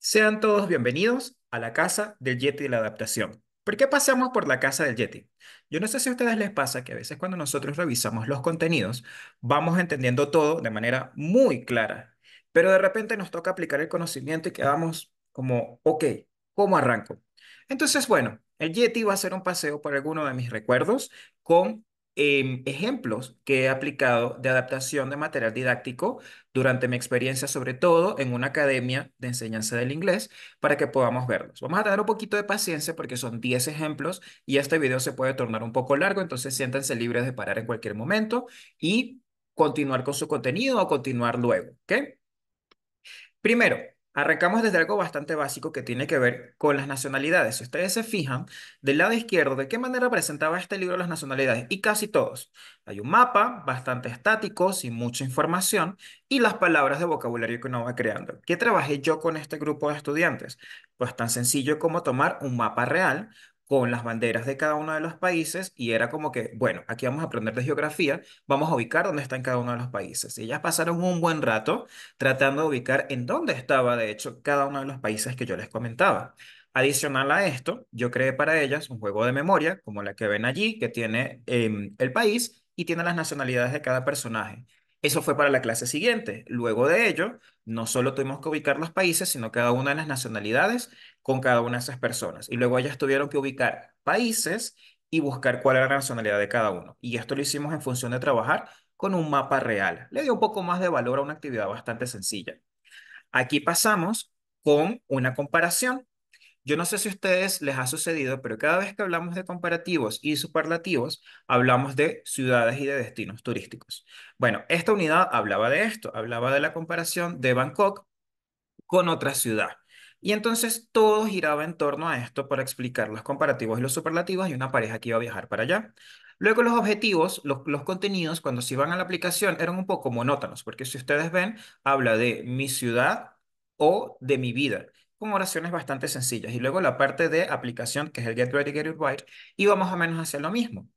Sean todos bienvenidos a la casa del Yeti de la adaptación. ¿Por qué pasamos por la casa del Yeti? Yo no sé si a ustedes les pasa que a veces cuando nosotros revisamos los contenidos vamos entendiendo todo de manera muy clara, pero de repente nos toca aplicar el conocimiento y quedamos como, ok, ¿cómo arranco? Entonces, bueno, el Yeti va a hacer un paseo por alguno de mis recuerdos con ejemplos que he aplicado de adaptación de material didáctico durante mi experiencia, sobre todo en una academia de enseñanza del inglés, para que podamos verlos. Vamos a tener un poquito de paciencia porque son 10 ejemplos y este video se puede tornar un poco largo, entonces siéntanse libres de parar en cualquier momento y continuar con su contenido o continuar luego, ¿ok? Primero, arrancamos desde algo bastante básico que tiene que ver con las nacionalidades. Si ustedes se fijan, del lado izquierdo, ¿de qué manera presentaba este libro las nacionalidades? Y casi todos. Hay un mapa bastante estático, sin mucha información, y las palabras de vocabulario que uno va creando. ¿Qué trabajé yo con este grupo de estudiantes? Pues tan sencillo como tomar un mapa real con las banderas de cada uno de los países y era como que, bueno, aquí vamos a aprender de geografía, vamos a ubicar dónde están cada uno de los países. Y ellas pasaron un buen rato tratando de ubicar en dónde estaba, de hecho, cada uno de los países que yo les comentaba. Adicional a esto, yo creé para ellas un juego de memoria, como la que ven allí, que tiene el país y tiene las nacionalidades de cada personaje. Eso fue para la clase siguiente. Luego de ello, no solo tuvimos que ubicar los países, sino cada una de las nacionalidades con cada una de esas personas. Y luego ellas tuvieron que ubicar países y buscar cuál era la nacionalidad de cada uno. Y esto lo hicimos en función de trabajar con un mapa real. Le dio un poco más de valor a una actividad bastante sencilla. Aquí pasamos con una comparación. Yo no sé si a ustedes les ha sucedido, pero cada vez que hablamos de comparativos y superlativos, hablamos de ciudades y de destinos turísticos. Bueno, esta unidad hablaba de esto, hablaba de la comparación de Bangkok con otra ciudad. Y entonces todo giraba en torno a esto para explicar los comparativos y los superlativos y una pareja que iba a viajar para allá. Luego los objetivos, los contenidos, cuando se iban a la aplicación, eran un poco monótonos, porque si ustedes ven, habla de mi ciudad o de mi vida, con oraciones bastante sencillas. Y luego la parte de aplicación, que es el Get Ready, Get It Right, iba más o menos a hacer lo mismo.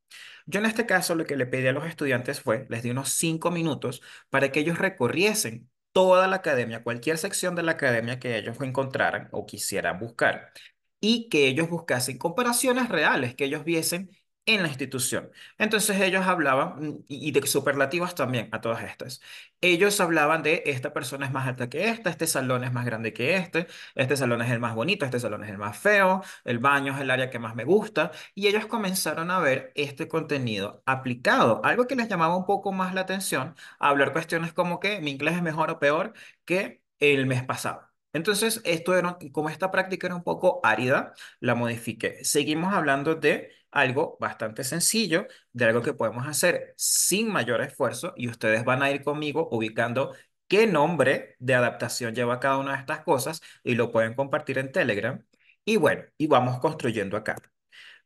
Yo en este caso lo que le pedí a los estudiantes fue, les di unos 5 minutos para que ellos recorriesen toda la academia, cualquier sección de la academia que ellos encontraran o quisieran buscar, y que ellos buscasen comparaciones reales que ellos viesen en la institución. Entonces ellos hablaban, y de superlativas también a todas estas. Ellos hablaban de esta persona es más alta que esta, este salón es más grande que este salón es el más bonito, este salón es el más feo, el baño es el área que más me gusta, y ellos comenzaron a ver este contenido aplicado, algo que les llamaba un poco más la atención hablar cuestiones como que mi inglés es mejor o peor que el mes pasado. Entonces, esto era, como esta práctica era un poco árida, la modifiqué. Seguimos hablando de algo bastante sencillo, de algo que podemos hacer sin mayor esfuerzo y ustedes van a ir conmigo ubicando qué nombre de adaptación lleva cada una de estas cosas y lo pueden compartir en Telegram. Y bueno, y vamos construyendo acá.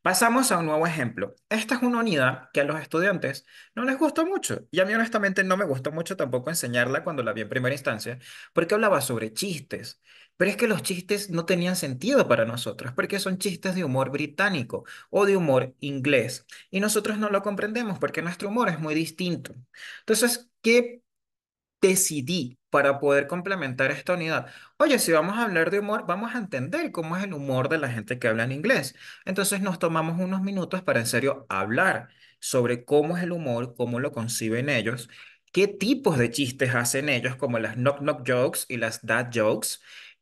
Pasamos a un nuevo ejemplo. Esta es una unidad que a los estudiantes no les gusta mucho y a mí honestamente no me gustó mucho tampoco enseñarla cuando la vi en primera instancia porque hablaba sobre chistes. Pero es que los chistes no tenían sentido para nosotros porque son chistes de humor británico o de humor inglés y nosotros no lo comprendemos porque nuestro humor es muy distinto. Entonces, ¿qué decidí para poder complementar esta unidad? Oye, si vamos a hablar de humor, vamos a entender cómo es el humor de la gente que habla en inglés. Entonces nos tomamos unos minutos para en serio hablar sobre cómo es el humor, cómo lo conciben ellos, qué tipos de chistes hacen ellos, como las knock knock jokes y las dad jokes.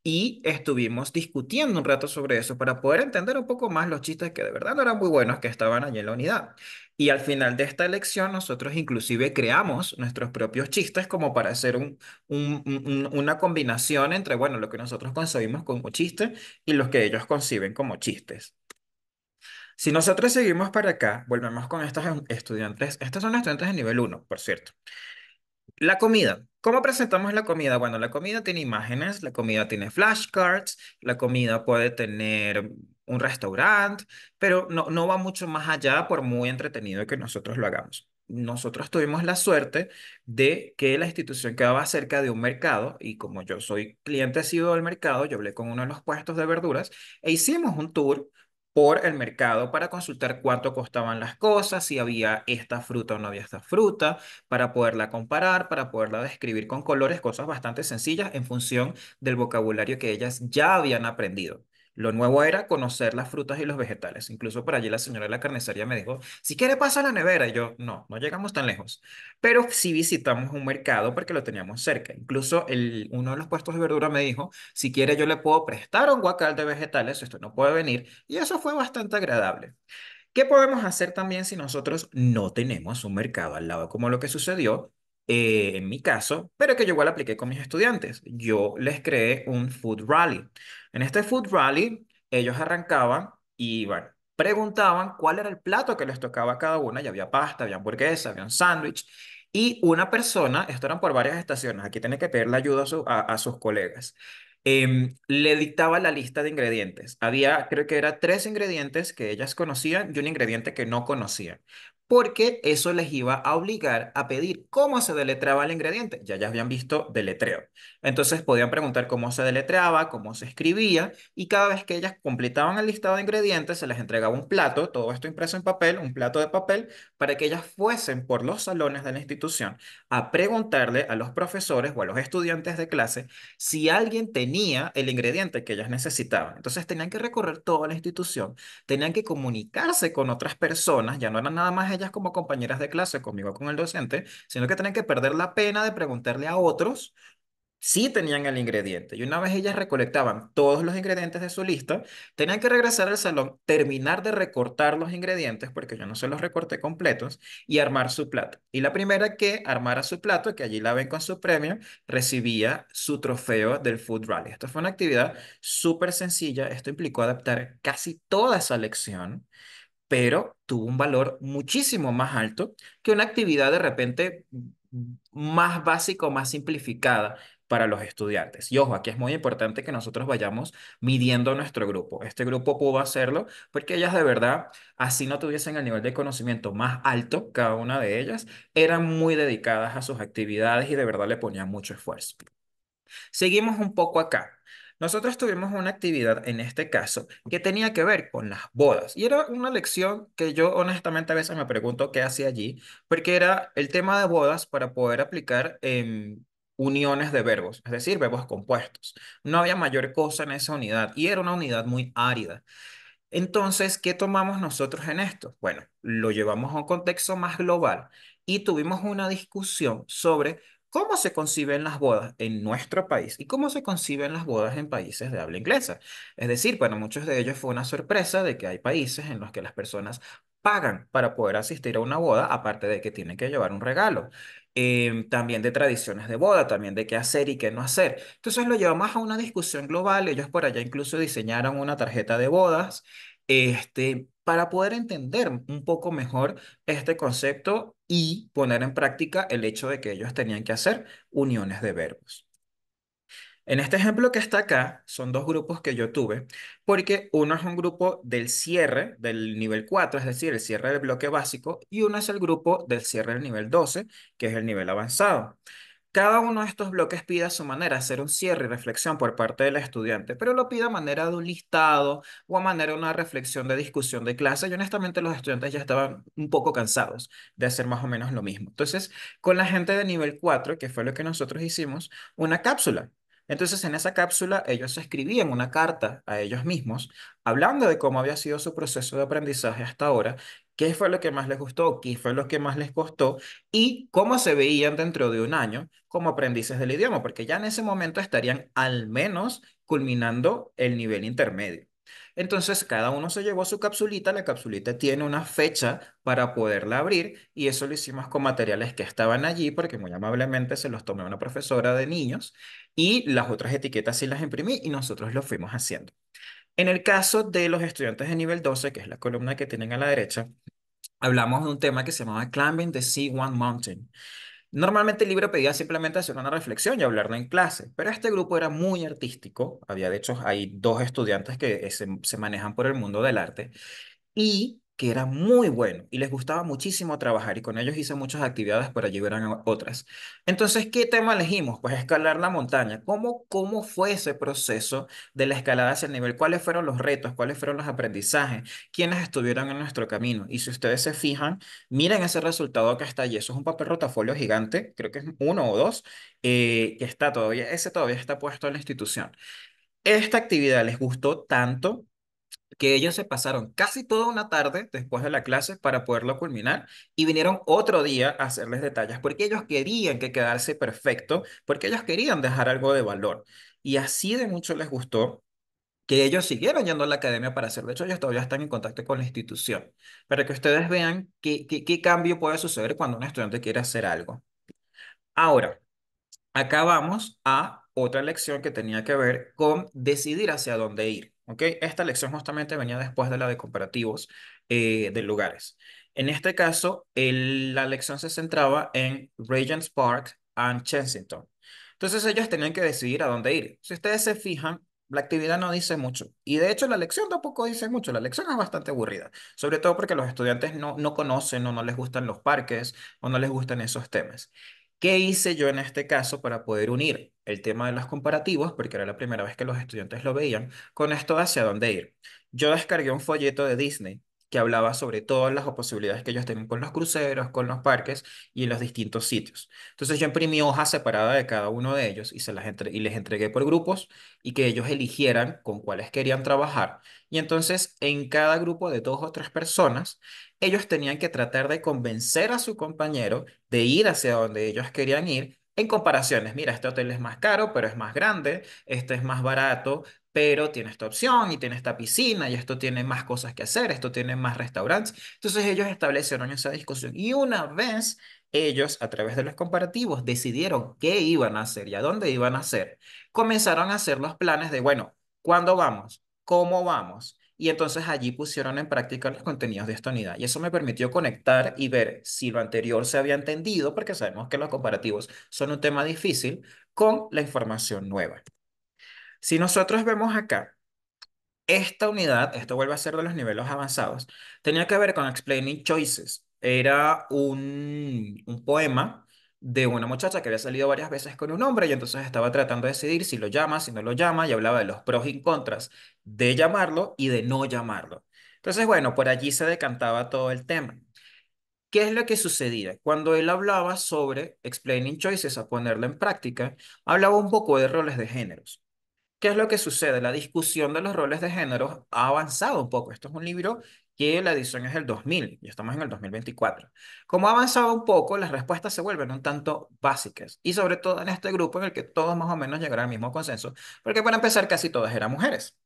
Y estuvimos discutiendo un rato sobre eso para poder entender un poco más los chistes que de verdad no eran muy buenos que estaban allí en la unidad. Y al final de esta lección, nosotros inclusive creamos nuestros propios chistes como para hacer una combinación entre, bueno, lo que nosotros concebimos como chiste y lo que ellos conciben como chistes. Si nosotros seguimos para acá, volvemos con estos estudiantes. Estos son estudiantes de nivel uno, por cierto. La comida. ¿Cómo presentamos la comida? Bueno, la comida tiene imágenes, la comida tiene flashcards, la comida puede tener un restaurante, pero no va mucho más allá por muy entretenido que nosotros lo hagamos. Nosotros tuvimos la suerte de que la institución quedaba cerca de un mercado y como yo soy cliente asiduo del mercado, yo hablé con uno de los puestos de verduras e hicimos un tour por el mercado para consultar cuánto costaban las cosas, si había esta fruta o no había esta fruta, para poderla comparar, para poderla describir con colores, cosas bastante sencillas en función del vocabulario que ellas ya habían aprendido. Lo nuevo era conocer las frutas y los vegetales. Incluso por allí la señora de la carnicería me dijo, si quiere pasa a la nevera. Y yo, no, no llegamos tan lejos. Pero sí visitamos un mercado porque lo teníamos cerca. Incluso uno de los puestos de verdura me dijo, si quiere yo le puedo prestar un guacal de vegetales, esto no puede venir. Y eso fue bastante agradable. ¿Qué podemos hacer también si nosotros no tenemos un mercado al lado, como lo que sucedió en mi caso, pero que yo igual apliqué con mis estudiantes? Yo les creé un food rally. En este food rally, ellos arrancaban y, bueno, preguntaban cuál era el plato que les tocaba a cada una. Ya había pasta, había hamburguesa, había un sándwich. Y una persona, esto eran por varias estaciones, aquí tiene que pedirle ayuda a sus colegas, le dictaba la lista de ingredientes. Había, creo que era tres ingredientes que ellas conocían y un ingrediente que no conocían, porque eso les iba a obligar a pedir cómo se deletreaba el ingrediente. Ya habían visto deletreo. Entonces podían preguntar cómo se deletreaba, cómo se escribía, y cada vez que ellas completaban el listado de ingredientes, se les entregaba un plato, todo esto impreso en papel, un plato de papel, para que ellas fuesen por los salones de la institución a preguntarle a los profesores o a los estudiantes de clase si alguien tenía el ingrediente que ellas necesitaban. Entonces tenían que recorrer toda la institución, tenían que comunicarse con otras personas, ya no eran nada más ellas como compañeras de clase, conmigo con el docente, sino que tenían que perder la pena de preguntarle a otros sí tenían el ingrediente. Y una vez ellas recolectaban todos los ingredientes de su lista, tenían que regresar al salón, terminar de recortar los ingredientes, porque yo no se los recorté completos, y armar su plato. Y la primera que armara su plato, que allí la ven con su premio, recibía su trofeo del Food Rally. Esto fue una actividad súper sencilla. Esto implicó adaptar casi toda esa lección, pero tuvo un valor muchísimo más alto que una actividad de repente más básica o más simplificada para los estudiantes. Y ojo, aquí es muy importante que nosotros vayamos midiendo nuestro grupo. Este grupo pudo hacerlo porque ellas de verdad, así no tuviesen el nivel de conocimiento más alto, cada una de ellas, eran muy dedicadas a sus actividades y de verdad le ponían mucho esfuerzo. Seguimos un poco acá. Nosotros tuvimos una actividad en este caso que tenía que ver con las bodas y era una lección que yo honestamente a veces me pregunto qué hacía allí, porque era el tema de bodas para poder aplicar uniones de verbos, es decir, verbos compuestos. No había mayor cosa en esa unidad y era una unidad muy árida. Entonces, ¿qué tomamos nosotros en esto? Bueno, lo llevamos a un contexto más global y tuvimos una discusión sobre cómo se conciben las bodas en nuestro país y cómo se conciben las bodas en países de habla inglesa. Es decir, para muchos de ellos fue una sorpresa de que hay países en los que las personas pagan para poder asistir a una boda, aparte de que tienen que llevar un regalo. También de tradiciones de boda, también de qué hacer y qué no hacer. Entonces lo llevamos a una discusión global. Ellos por allá incluso diseñaron una tarjeta de bodas para poder entender un poco mejor este concepto y poner en práctica el hecho de que ellos tenían que hacer uniones de verbos. En este ejemplo que está acá, son dos grupos que yo tuve, porque uno es un grupo del cierre del nivel 4, es decir, el cierre del bloque básico, y uno es el grupo del cierre del nivel 12, que es el nivel avanzado. Cada uno de estos bloques pide a su manera hacer un cierre y reflexión por parte del estudiante, pero lo pide a manera de un listado o a manera de una reflexión de discusión de clase. Y honestamente los estudiantes ya estaban un poco cansados de hacer más o menos lo mismo. Entonces, con la gente de nivel 4, que fue lo que nosotros hicimos, una cápsula. Entonces, en esa cápsula ellos escribían una carta a ellos mismos, hablando de cómo había sido su proceso de aprendizaje hasta ahora, qué fue lo que más les gustó, qué fue lo que más les costó y cómo se veían dentro de un año como aprendices del idioma, porque ya en ese momento estarían al menos culminando el nivel intermedio. Entonces, cada uno se llevó su capsulita, la capsulita tiene una fecha para poderla abrir y eso lo hicimos con materiales que estaban allí porque muy amablemente se los tomé a una profesora de niños y las otras etiquetas sí las imprimí y nosotros lo fuimos haciendo. En el caso de los estudiantes de nivel 12, que es la columna que tienen a la derecha, hablamos de un tema que se llamaba Climbing the C1 Mountain. Normalmente el libro pedía simplemente hacer una reflexión y hablarlo en clase, pero este grupo era muy artístico. Había, de hecho, hay dos estudiantes que se manejan por el mundo del arte. Y que era muy bueno y les gustaba muchísimo trabajar y con ellos hice muchas actividades para ayudar a otras. Entonces, ¿qué tema elegimos? Pues escalar la montaña. ¿Cómo fue ese proceso de la escalada hacia el nivel? ¿Cuáles fueron los retos? ¿Cuáles fueron los aprendizajes? ¿Quiénes estuvieron en nuestro camino? Y si ustedes se fijan, miren ese resultado que está allí. Eso es un papel rotafolio gigante, creo que es uno o dos, que está todavía, ese todavía está puesto en la institución. Esta actividad les gustó tanto que ellos se pasaron casi toda una tarde después de la clase para poderlo culminar y vinieron otro día a hacerles detalles porque ellos querían que quedase perfecto, porque ellos querían dejar algo de valor. Y así de mucho les gustó que ellos siguieron yendo a la academia para hacer. De hecho, ellos todavía están en contacto con la institución, para que ustedes vean qué cambio puede suceder cuando un estudiante quiere hacer algo. Ahora, acá vamos a otra lección que tenía que ver con decidir hacia dónde ir. ¿Ok? Esta lección justamente venía después de la de comparativos de lugares. En este caso, la lección se centraba en Regent's Park and Kensington. Entonces ellos tenían que decidir a dónde ir. Si ustedes se fijan, la actividad no dice mucho. Y de hecho la lección tampoco dice mucho. La lección es bastante aburrida. Sobre todo porque los estudiantes no conocen o no les gustan los parques o no les gustan esos temas. ¿Qué hice yo en este caso para poder unir el tema de los comparativos, porque era la primera vez que los estudiantes lo veían, con esto hacia dónde ir? Yo descargué un folleto de Disney que hablaba sobre todas las posibilidades que ellos tienen con los cruceros, con los parques y en los distintos sitios. Entonces yo imprimí hojas separadas de cada uno de ellos y, y les entregué por grupos y que ellos eligieran con cuáles querían trabajar. Y entonces en cada grupo de dos o tres personas, ellos tenían que tratar de convencer a su compañero de ir hacia donde ellos querían ir en comparaciones. Mira, este hotel es más caro, pero es más grande, este es más barato, pero tiene esta opción y tiene esta piscina y esto tiene más cosas que hacer, esto tiene más restaurantes. Entonces ellos establecieron esa discusión y una vez ellos, a través de los comparativos, decidieron qué iban a hacer y a dónde iban a hacer, comenzaron a hacer los planes de, bueno, ¿cuándo vamos? ¿Cómo vamos? Y entonces allí pusieron en práctica los contenidos de esta unidad. Y eso me permitió conectar y ver si lo anterior se había entendido, porque sabemos que los comparativos son un tema difícil, con la información nueva. Si nosotros vemos acá, esta unidad, esto vuelve a ser de los niveles avanzados, tenía que ver con Explaining Choices. Era un poema de una muchacha que había salido varias veces con un hombre y entonces estaba tratando de decidir si lo llama, si no lo llama, y hablaba de los pros y contras de llamarlo y de no llamarlo. Entonces, bueno, por allí se decantaba todo el tema. ¿Qué es lo que sucedía? Cuando él hablaba sobre Explaining Choices, a ponerlo en práctica, hablaba un poco de roles de géneros. ¿Qué es lo que sucede? La discusión de los roles de género ha avanzado un poco. Esto es un libro que la edición es del 2000 y estamos en el 2024. Como ha avanzado un poco, las respuestas se vuelven un tanto básicas y sobre todo en este grupo en el que todos más o menos llegaron al mismo consenso, porque para empezar casi todas eran mujeres.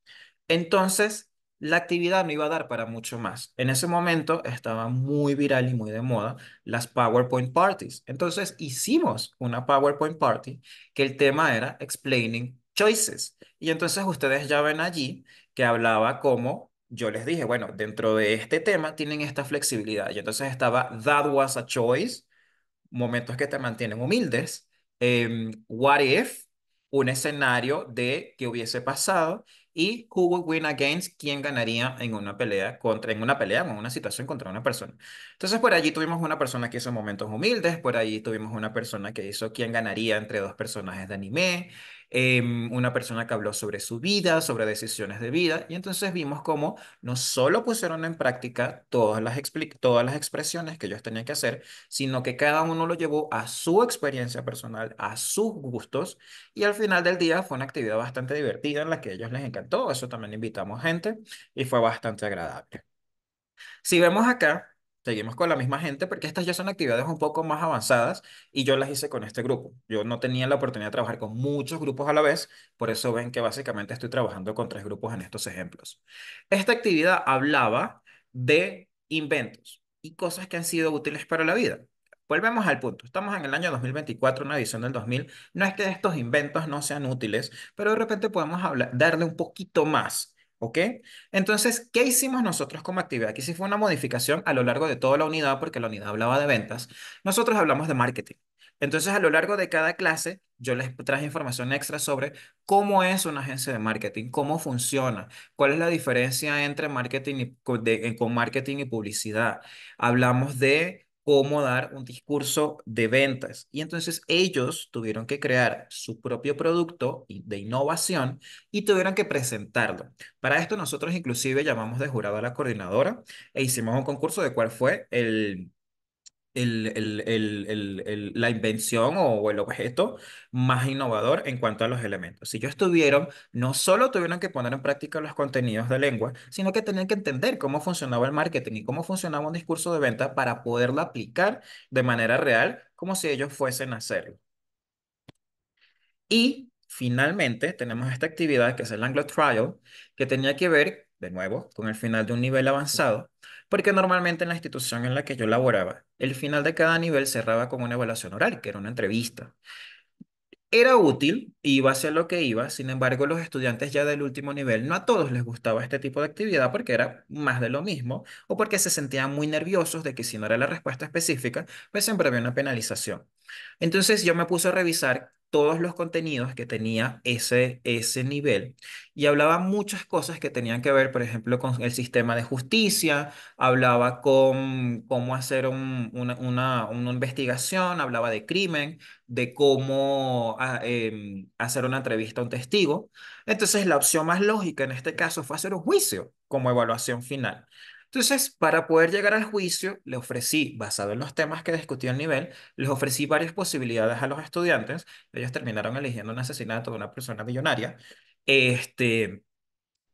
Entonces, la actividad no iba a dar para mucho más. En ese momento estaba muy viral y muy de moda las PowerPoint parties. Entonces, hicimos una PowerPoint party que el tema era Explaining Choices. Y entonces ustedes ya ven allí que hablaba como yo les dije, bueno, dentro de este tema tienen esta flexibilidad. Y entonces estaba That was a choice, momentos que te mantienen humildes. What if, un escenario de qué hubiese pasado. Y who would win against, quién ganaría en una pelea en una pelea o en una situación contra una persona. Entonces por allí tuvimos una persona que hizo momentos humildes, por allí tuvimos una persona que hizo quién ganaría entre dos personajes de anime, una persona que habló sobre su vida, sobre decisiones de vida, y entonces vimos cómo no solo pusieron en práctica todas las expresiones que ellos tenían que hacer, sino que cada uno lo llevó a su experiencia personal, a sus gustos, y al final del día fue una actividad bastante divertida en la que a ellos les encantó. Eso también invitamos gente y fue bastante agradable. Si vemos acá, seguimos con la misma gente porque estas ya son actividades un poco más avanzadas y yo las hice con este grupo. Yo no tenía la oportunidad de trabajar con muchos grupos a la vez, por eso ven que básicamente estoy trabajando con tres grupos en estos ejemplos. Esta actividad hablaba de inventos y cosas que han sido útiles para la vida. Volvemos al punto. Estamos en el año 2024, una edición del 2000. No es que estos inventos no sean útiles, pero de repente podemos darle un poquito más. ¿Ok? Entonces, ¿qué hicimos nosotros como actividad? Aquí sí fue una modificación a lo largo de toda la unidad, porque la unidad hablaba de ventas. Nosotros hablamos de marketing. Entonces, a lo largo de cada clase, yo les traje información extra sobre cómo es una agencia de marketing, cómo funciona, cuál es la diferencia entre marketing con marketing y publicidad. Hablamos de cómo dar un discurso de ventas. Y entonces ellos tuvieron que crear su propio producto de innovación y tuvieron que presentarlo. Para esto nosotros inclusive llamamos de jurado a la coordinadora e hicimos un concurso de cuál fue la invención o el objeto más innovador en cuanto a los elementos. Si ellos estuvieron, no solo tuvieron que poner en práctica los contenidos de lengua, sino que tenían que entender cómo funcionaba el marketing y cómo funcionaba un discurso de venta para poderlo aplicar de manera real, como si ellos fuesen a hacerlo. Y finalmente tenemos esta actividad que es el Anglo Trial, que tenía que ver, de nuevo, con el final de un nivel avanzado, porque normalmente en la institución en la que yo laboraba, el final de cada nivel cerraba con una evaluación oral, que era una entrevista. Era útil, iba a ser lo que iba, sin embargo, los estudiantes ya del último nivel, no a todos les gustaba este tipo de actividad porque era más de lo mismo o porque se sentían muy nerviosos de que si no era la respuesta específica, pues siempre había una penalización. Entonces yo me puse a revisar todos los contenidos que tenía ese nivel y hablaba muchas cosas que tenían que ver, por ejemplo, con el sistema de justicia, hablaba con cómo hacer una investigación, hablaba de crimen, de cómo hacer una entrevista a un testigo. Entonces, la opción más lógica en este caso fue hacer un juicio como evaluación final. Entonces, para poder llegar al juicio, le ofrecí, basado en los temas que discutió el nivel, les ofrecí varias posibilidades a los estudiantes. Ellos terminaron eligiendo un asesinato de una persona millonaria. Este,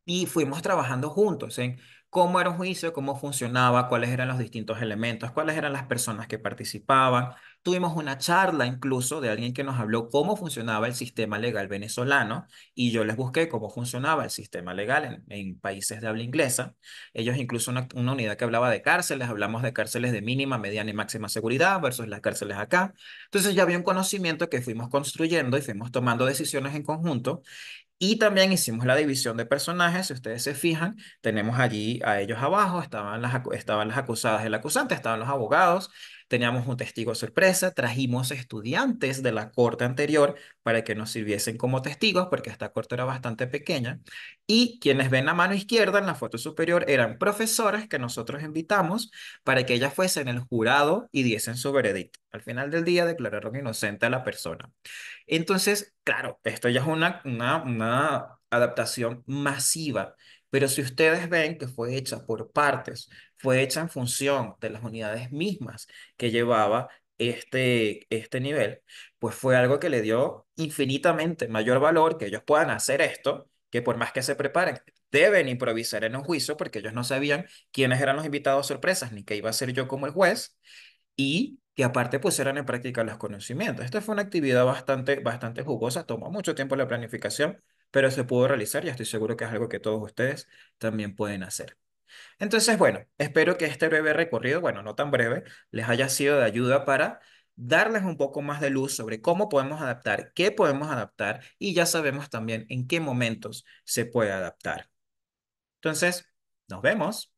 y fuimos trabajando juntos en cómo era un juicio, cómo funcionaba, cuáles eran los distintos elementos, cuáles eran las personas que participaban. Tuvimos una charla incluso de alguien que nos habló cómo funcionaba el sistema legal venezolano y yo les busqué cómo funcionaba el sistema legal en países de habla inglesa. Ellos incluso una unidad que hablaba de cárceles, hablamos de cárceles de mínima, mediana y máxima seguridad versus las cárceles acá. Entonces ya había un conocimiento que fuimos construyendo y fuimos tomando decisiones en conjunto y también hicimos la división de personajes. Si ustedes se fijan, tenemos allí a ellos abajo, estaban las acusadas y el acusante, estaban los abogados, teníamos un testigo sorpresa, trajimos estudiantes de la corte anterior para que nos sirviesen como testigos, porque esta corte era bastante pequeña. Y quienes ven la mano izquierda en la foto superior eran profesoras que nosotros invitamos para que ellas fuesen el jurado y diesen su veredicto. Al final del día declararon inocente a la persona. Entonces, claro, esto ya es una adaptación masiva, pero si ustedes ven que fue hecha por partes, fue hecha en función de las unidades mismas que llevaba este nivel, pues fue algo que le dio infinitamente mayor valor que ellos puedan hacer esto, que por más que se preparen, deben improvisar en un juicio porque ellos no sabían quiénes eran los invitados sorpresas ni qué iba a ser yo como el juez y que aparte pusieran en práctica los conocimientos. Esta fue una actividad bastante jugosa, tomó mucho tiempo la planificación, pero se pudo realizar y estoy seguro que es algo que todos ustedes también pueden hacer. Entonces, bueno, espero que este breve recorrido, bueno, no tan breve, les haya sido de ayuda para darles un poco más de luz sobre cómo podemos adaptar, qué podemos adaptar y ya sabemos también en qué momentos se puede adaptar. Entonces, nos vemos.